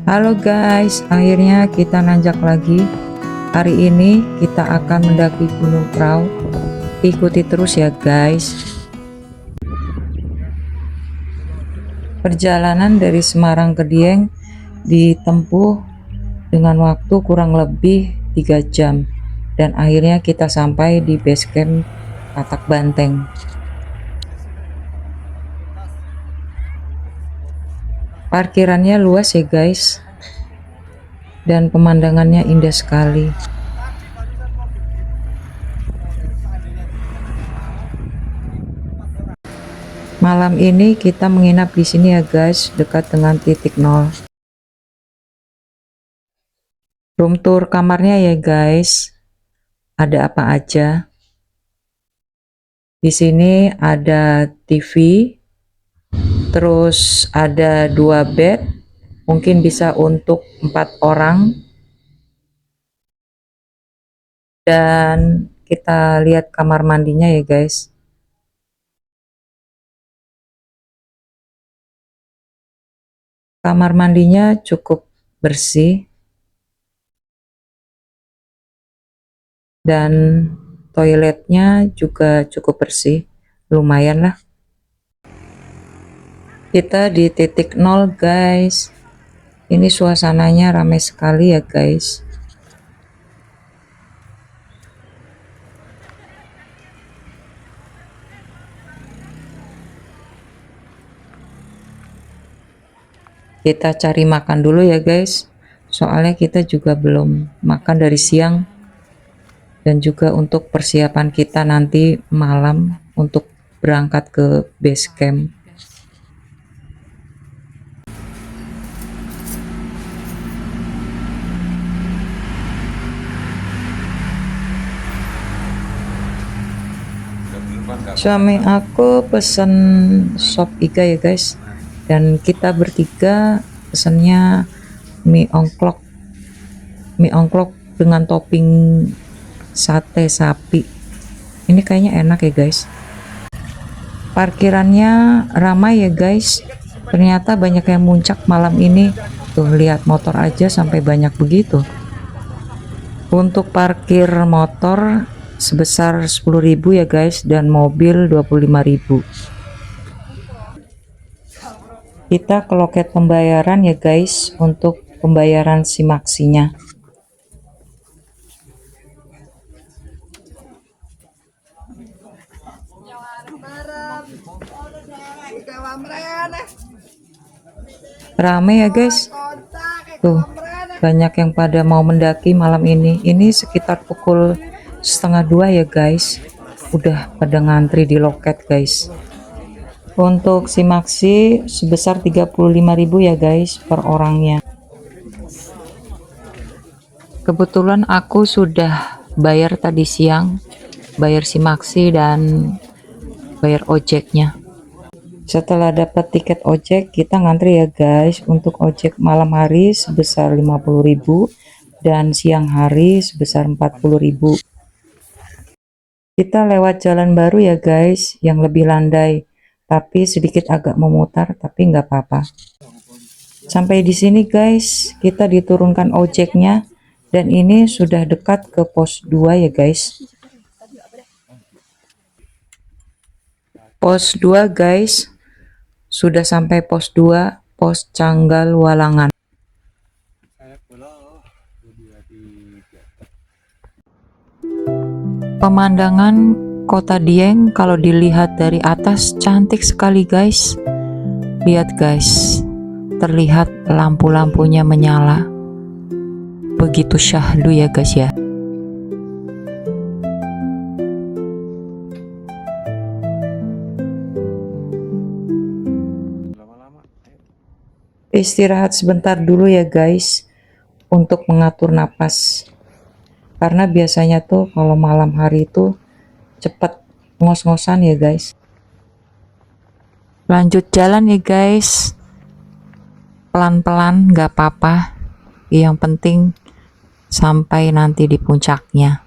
Halo guys, akhirnya kita nanjak lagi. Hari ini kita akan mendaki Gunung Prau. Ikuti terus ya guys. Perjalanan dari Semarang ke Dieng ditempuh dengan waktu kurang lebih 3 jam. Dan akhirnya kita sampai di base camp Patak Banteng. Parkirannya luas ya guys. Dan pemandangannya indah sekali. Malam ini kita menginap di sini ya guys, dekat dengan titik nol. Room tour kamarnya ya guys. Ada apa aja? Di sini ada TV, terus ada 2 bed, mungkin bisa untuk 4 orang. Dan kita lihat kamar mandinya ya guys. Kamar mandinya cukup bersih dan toiletnya juga cukup bersih, lumayan lah. Kita di titik nol guys. Ini suasananya ramai sekali ya guys. Kita cari makan dulu ya guys, soalnya kita juga belum makan dari siang, dan juga untuk persiapan kita nanti malam untuk berangkat ke base camp. Suami aku pesen sop iga ya guys, dan kita bertiga pesennya mie ongklok dengan topping sate sapi. Ini kayaknya enak ya guys. Parkirannya ramai ya guys, ternyata banyak yang muncak malam ini. Tuh lihat, motor aja sampai banyak begitu. Untuk parkir motor sebesar 10.000 ya guys, dan mobil 25.000. Kita ke loket pembayaran ya guys untuk pembayaran simaksinya. Rame ya guys. Tuh, banyak yang pada mau mendaki malam ini. Ini sekitar pukul 1:30 ya guys. Udah pada ngantri di loket guys. Untuk simaksi sebesar 35.000 ya guys per orangnya. Kebetulan aku sudah bayar tadi siang, bayar simaksi dan bayar ojeknya. Setelah dapat tiket ojek, kita ngantri ya guys. Untuk ojek malam hari sebesar 50.000 dan siang hari sebesar 40.000. Kita lewat jalan baru ya guys, yang lebih landai, tapi sedikit agak memutar, tapi nggak apa-apa. Sampai di sini guys, kita diturunkan ojeknya, dan ini sudah dekat ke pos 2 ya guys. Pos 2 guys, sudah sampai pos 2, pos Canggal Walangan. Pemandangan kota Dieng kalau dilihat dari atas cantik sekali guys. Lihat guys, terlihat lampu-lampunya menyala. Begitu syahdu ya guys ya. Istirahat sebentar dulu ya guys, untuk mengatur napas. Karena biasanya tuh kalau malam hari itu cepet ngos-ngosan ya guys. Lanjut jalan ya guys, pelan-pelan gak apa-apa, yang penting sampai nanti di puncaknya.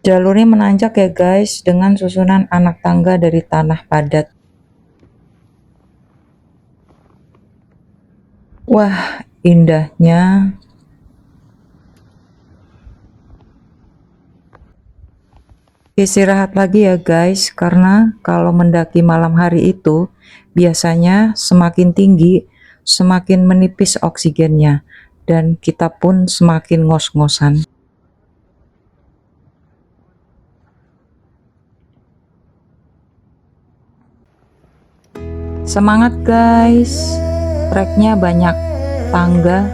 Jalurnya menanjak ya guys, dengan susunan anak tangga dari tanah padat. Wah, indahnya. Istirahat lagi ya guys, karena kalau mendaki malam hari itu biasanya semakin tinggi, semakin menipis oksigennya, dan kita pun semakin ngos-ngosan. Semangat guys, treknya banyak tangga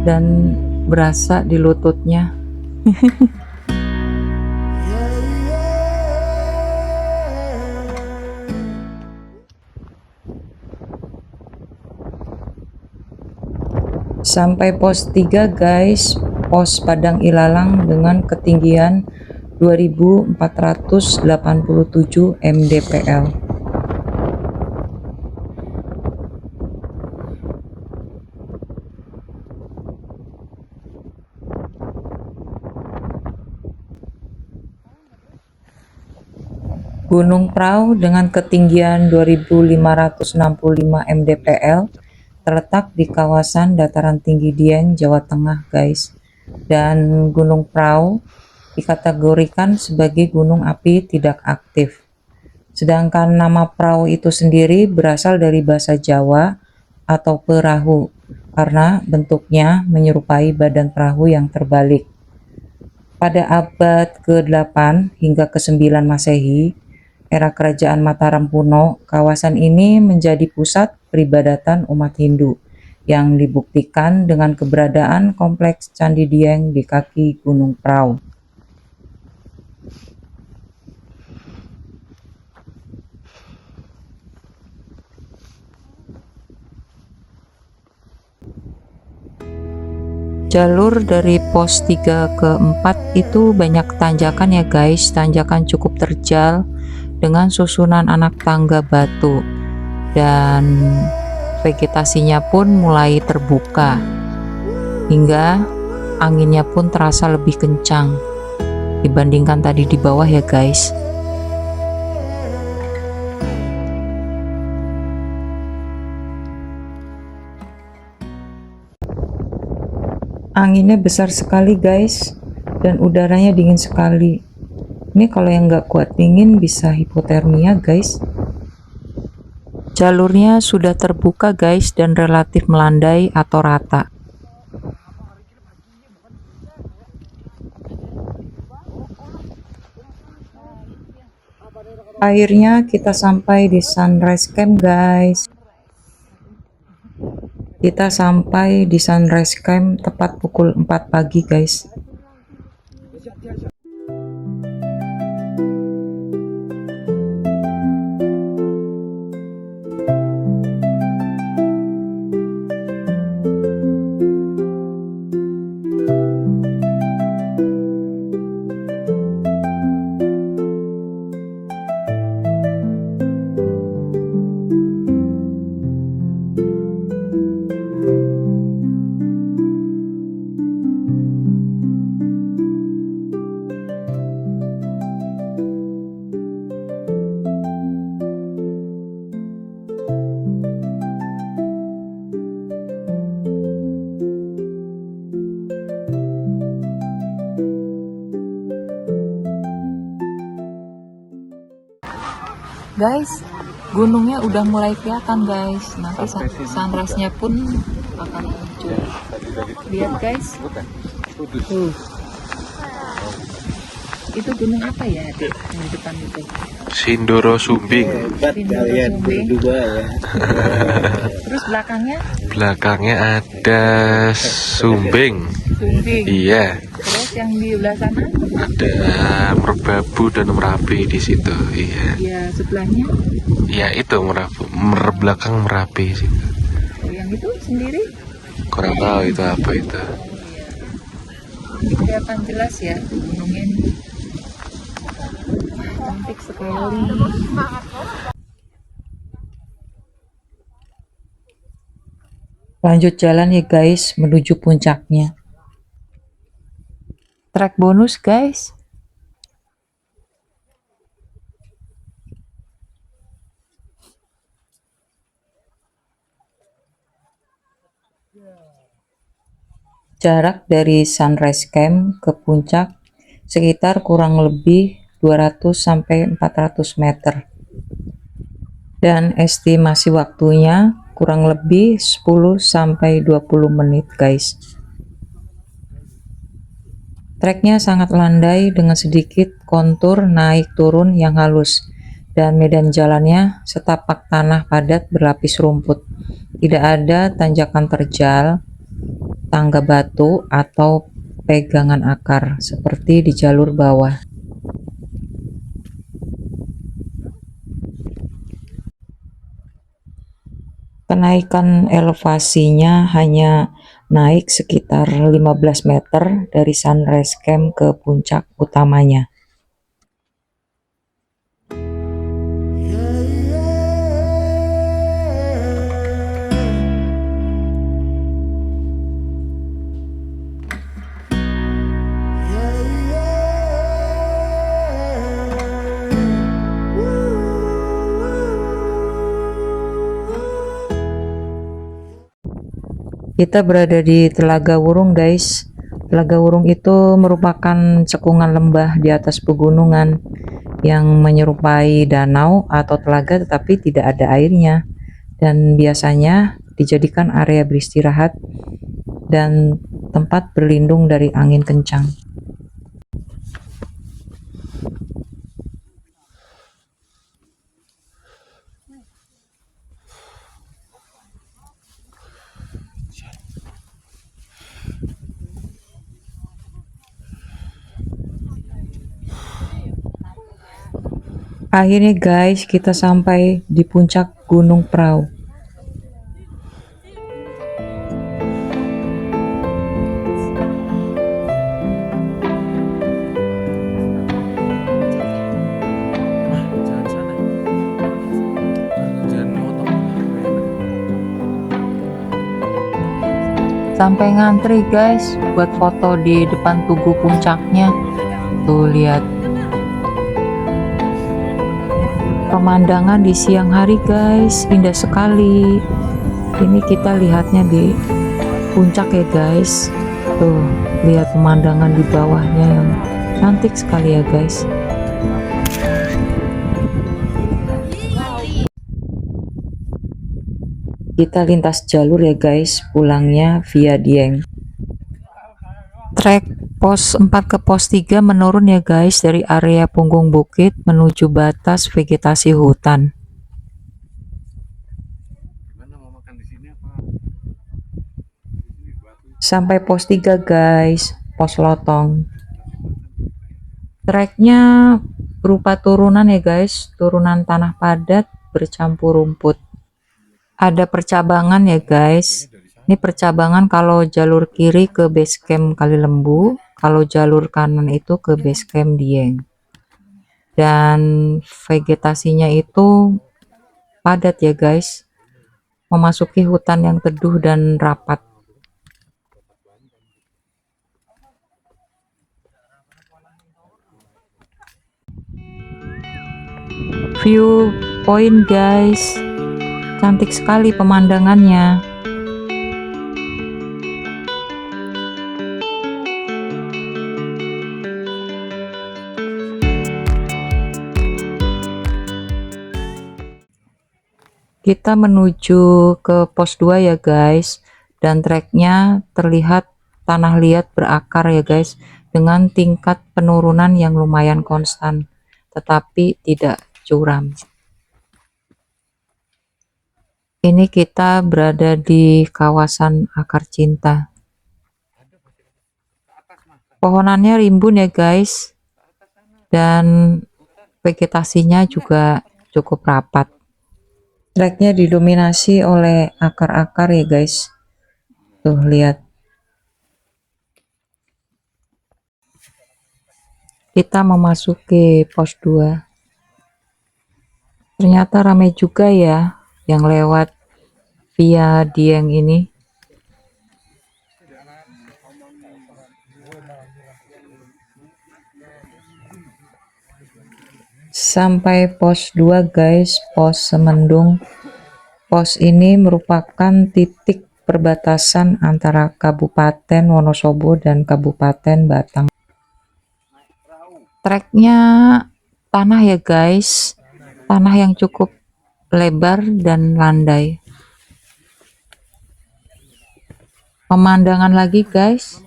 dan berasa di lututnya. Sampai pos 3 guys, pos Padang Ilalang dengan ketinggian 2487 mdpl. Gunung Prau dengan ketinggian 2565 mdpl terletak di kawasan dataran tinggi Dieng, Jawa Tengah guys. Dan Gunung Prau dikategorikan sebagai gunung api tidak aktif. Sedangkan nama Prau itu sendiri berasal dari bahasa Jawa atau perahu karena bentuknya menyerupai badan perahu yang terbalik. Pada abad ke-8 hingga ke-9 Masehi, era kerajaan Mataram kuno, kawasan ini menjadi pusat peribadatan umat Hindu yang dibuktikan dengan keberadaan kompleks Candi Dieng di kaki Gunung Prau. Jalur dari pos 3 ke 4 itu banyak tanjakan ya guys, tanjakan cukup terjal dengan susunan anak tangga batu dan vegetasinya pun mulai terbuka hingga anginnya pun terasa lebih kencang dibandingkan tadi di bawah ya guys. Anginnya besar sekali guys dan udaranya dingin sekali. Ini kalau yang nggak kuat dingin bisa hipotermia guys. Jalurnya sudah terbuka guys dan relatif melandai atau rata. Akhirnya kita sampai di Sunrise Camp guys. Kita sampai di Sunrise Camp tepat pukul 4 pagi guys. Guys, gunungnya udah mulai kelihatan guys. Nanti sunrise-nya pun akan muncul. Lihat guys. Tuh. Itu gunung apa ya, Dek? Yang di depan itu. Sindoro Sumbing. Kalian berdua ya. Terus belakangnya? Belakangnya ada Sumbing. Sumbing. Iya. Terus yang di belah sana? Ada Merbabu dan Merapi di situ. Iya. Ya, sebelahnya? Iya itu Merapi. Belakang Merapi sih. Oh, yang itu sendiri? Kurang tahu itu apa itu. Ini kelihatan jelas ya gunungnya ini. Wah, cantik sekali. Lanjut jalan ya guys menuju puncaknya. Trek bonus guys. Jarak dari sunrise camp ke puncak sekitar kurang lebih 200-400 meter. Dan estimasi waktunya kurang lebih 10-20 menit, guys. Treknya sangat landai dengan sedikit kontur naik turun yang halus, dan medan jalannya setapak tanah padat berlapis rumput. Tidak ada tanjakan terjal, tangga batu, atau pegangan akar seperti di jalur bawah. Kenaikan elevasinya hanya naik sekitar 15 meter dari sunrise camp ke puncak utamanya. Kita berada di Telaga Wurung, guys. Telaga Wurung itu merupakan cekungan lembah di atas pegunungan yang menyerupai danau atau telaga tetapi tidak ada airnya, dan biasanya dijadikan area beristirahat dan tempat berlindung dari angin kencang. Akhirnya guys, kita sampai di puncak Gunung Prau. Jangan sana. Jangan motor. Sampai ngantri guys buat foto di depan tugu puncaknya. Tuh lihat pemandangan di siang hari guys, indah sekali. Ini kita lihatnya di puncak ya guys. Tuh lihat pemandangan di bawahnya yang cantik sekali ya guys. Kita lintas jalur ya guys, pulangnya via Dieng. Trek pos 4 ke pos 3 menurun ya guys dari area punggung bukit menuju batas vegetasi hutan. Gimana mau makan di sini apa? Sampai pos 3 guys, pos Lotong. Treknya berupa turunan ya guys, turunan tanah padat bercampur rumput. Ada percabangan ya guys. Ini percabangan kalau jalur kiri ke base camp Kali Lembu, kalau jalur kanan itu ke base camp Dieng. Dan vegetasinya itu padat ya guys, memasuki hutan yang teduh dan rapat. View point guys, cantik sekali pemandangannya. Kita menuju ke pos 2 ya guys, dan treknya terlihat tanah liat berakar ya guys, dengan tingkat penurunan yang lumayan konstan tetapi tidak curam. Ini kita berada di kawasan Akar Cinta. Pohonannya rimbun ya guys, dan vegetasinya juga cukup rapat. Treknya didominasi oleh akar-akar ya guys. Tuh lihat. Kita memasuki pos 2. Ternyata ramai juga ya yang lewat via Dieng ini. Sampai pos 2 guys, pos Semendung. Pos ini merupakan titik perbatasan antara Kabupaten Wonosobo dan Kabupaten Batang. Treknya tanah ya guys, tanah yang cukup lebar dan landai. Pemandangan lagi guys,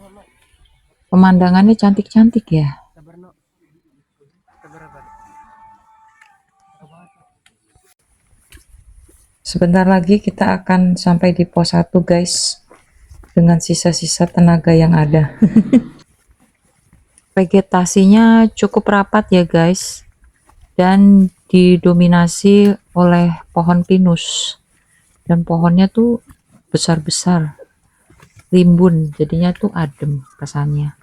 pemandangannya cantik-cantik ya. Sebentar lagi kita akan sampai di pos 1 guys, dengan sisa-sisa tenaga yang ada. Vegetasinya cukup rapat ya guys, dan didominasi oleh pohon pinus, dan pohonnya tuh besar-besar, rimbun, jadinya tuh adem kesannya.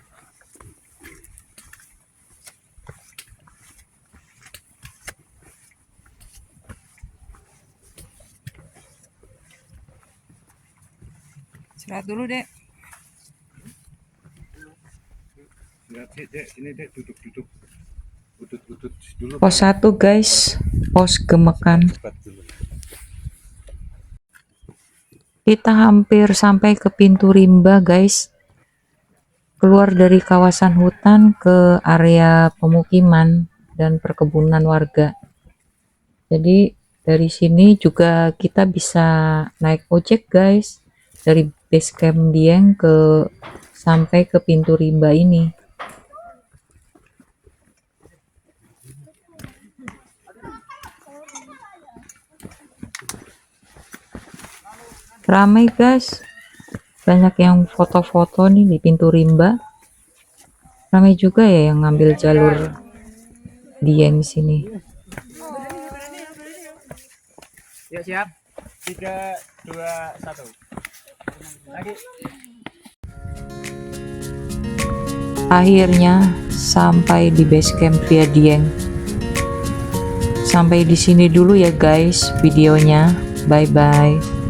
Istirahat dulu dek. Sini dek, duduk dulu. Pos 1 guys, pos Gemekan. Kita hampir sampai ke pintu rimba guys, keluar dari kawasan hutan ke area pemukiman dan perkebunan warga. Jadi dari sini juga kita bisa naik ojek guys, dari base camp Dieng ke sampai ke pintu rimba ini. Ramai guys, banyak yang foto-foto nih di pintu rimba. Ramai juga ya yang ngambil jalur Dieng sini. Ya siap. 3, 2, 1. Lagi. Akhirnya sampai di base camp via Dieng. Sampai di sini dulu ya guys videonya. Bye bye.